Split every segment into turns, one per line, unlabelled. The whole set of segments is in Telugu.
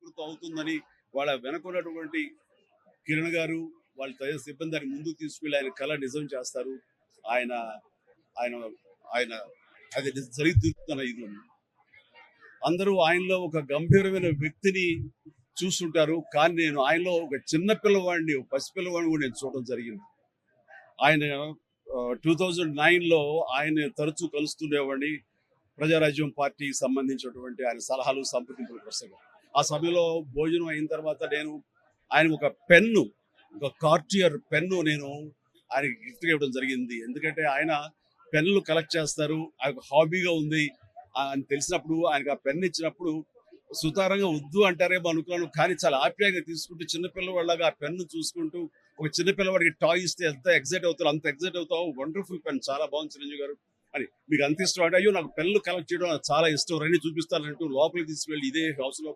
సఫలీకృతం అవుతుందని వాళ్ళ వెనకున్నటువంటి కిరణ్ గారు వాళ్ళ తదితర సిబ్బంది దాన్ని ముందుకు తీసుకెళ్లి ఆయన కళ నిజం చేస్తారు. ఆయన ఆయన ఆయన అది జరిగి తీరుతున్న ఇది అందరూ ఆయనలో ఒక గంభీరమైన వ్యక్తిని చూస్తుంటారు. కానీ నేను ఆయనలో ఒక చిన్న పిల్లవాడిని, ఒక పసిపిల్లవాడిని కూడా నేను చూడడం జరిగింది. ఆయన 2009లో ఆయన తరచూ కలుస్తుండేవాడిని. ప్రజారాజ్యం పార్టీకి సంబంధించినటువంటి ఆయన సలహాలు, సంప్రదింపుల కోసంగా. ఆ సమయంలో భోజనం అయిన తర్వాత నేను ఆయన ఒక పెన్ను, ఒక కార్టియర్ పెన్ను నేను ఆయనకి గిఫ్ట్‌గా ఇవ్వడం జరిగింది. ఎందుకంటే ఆయన పెన్నులు కలెక్ట్ చేస్తారు. ఆయనకు హాబీగా ఉంది అని తెలిసినప్పుడు ఆయనకు ఆ పెన్ ఇచ్చినప్పుడు సుతారంగా వద్దు అంటారేమో అనుకున్నాను. కానీ చాలా ఆప్యాయంగా తీసుకుంటూ చిన్న పిల్లవాడిలాగా ఆ పెన్ను చూసుకుంటూ ఒక చిన్న పిల్లవాడికి టాయ్ ఇస్తే ఎంత ఎక్సైట్ అవుతారో అంత ఎక్సైట్ అవుతావు. వండర్‌ఫుల్ పెన్ చాలా బాగుంది చిరంజీవి గారు అని. మీకు అంత ఇష్టం అంటే, అయ్యో నాకు పెన్నులు కలెక్ట్ చేయడం నాకు చాలా ఇష్టం రండి చూపిస్తానంటూ లోపలికి తీసుకెళ్ళి ఇదే హౌస్‌లో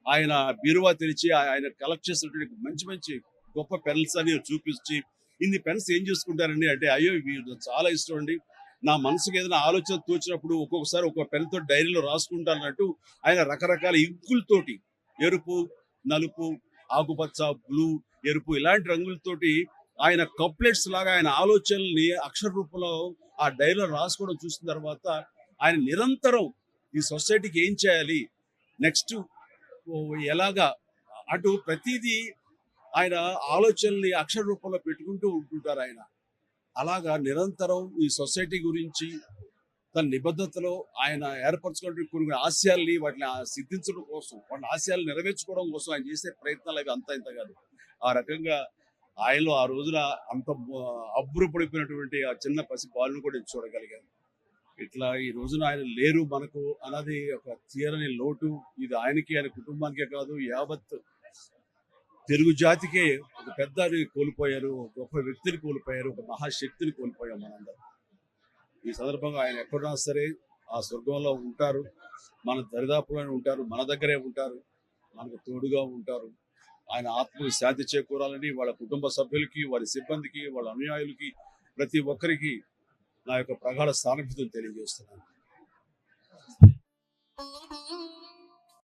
ఆయన బీరువా తెరిచి ఆయన కలెక్ట్ చేసినటువంటి మంచి మంచి గొప్ప పెన్స్ అని చూపించి ఇన్ని పెన్స్ ఏం చేసుకుంటారండి అంటే, అయ్యో ఇవి నాకు చాలా ఇష్టం అండి. నా మనసుకి ఏదైనా ఆలోచన తోచినప్పుడు ఒక్కొక్కసారి ఒక్కొక్క పెన్‌తో డైరీలో రాసుకుంటానన్నట్టు ఆయన రకరకాల ఇంకులతోటి ఎరుపు, నలుపు, ఆకుపచ్చ, బ్లూ, ఎరుపు ఇలాంటి రంగులతోటి ఆయన కప్లెట్స్ లాగా ఆయన ఆలోచనల్ని అక్షర రూపంలో ఆ డైరీలో రాసుకోవడం చూసిన తర్వాత ఆయన నిరంతరం ఈ సొసైటీకి ఏం చేయాలి నెక్స్ట్ ఎలాగా అటు ప్రతిదీ ఆయన ఆలోచనల్ని అక్షర రూపంలో పెట్టుకుంటూ ఉంటుంటారు ఆయన. అలాగా నిరంతరం ఈ సొసైటీ గురించి తన నిబద్ధతలో ఆయన ఏర్పరచుకున్న కొన్ని ఆశయాల్ని వాటిని సిద్ధించడం కోసం, వాటి ఆశయాలు నెరవేర్చుకోవడం కోసం ఆయన చేసే ప్రయత్నాలు అవి అంత ఇంత కాదు. ఆ రకంగా ఆయనలో ఆ రోజున అంత అబ్బురపడిపోయినటువంటి ఆ చిన్న పసి బాలుని కూడా చూడగలిగాను. ఇట్లా ఈ రోజున ఆయన లేరు మనకు అన్నది ఒక తీరని లోటు. ఇది ఆయనకి, ఆయన కుటుంబానికే కాదు యావత్ తెలుగు జాతికే ఒక పెద్దని కోల్పోయారు, ఒక గొప్ప వ్యక్తిని కోల్పోయారు, ఒక మహాశక్తిని కోల్పోయాం మనందరం. ఈ సందర్భంగా ఆయన ఎక్కడున్నా సరే ఆ స్వర్గంలో ఉంటారు, మన దరిదాపులోనే ఉంటారు, మన దగ్గరే ఉంటారు, మనకు తోడుగా ఉంటారు. ఆయన ఆత్మకు శాంతి చేకూరాలని వాళ్ళ కుటుంబ సభ్యులకి, వారి సిబ్బందికి, వాళ్ళ అనుయాయులకి, ప్రతి ఒక్కరికి నా యొక్క ప్రగాఢ సానుభూతిని తెలియజేస్తున్నాను.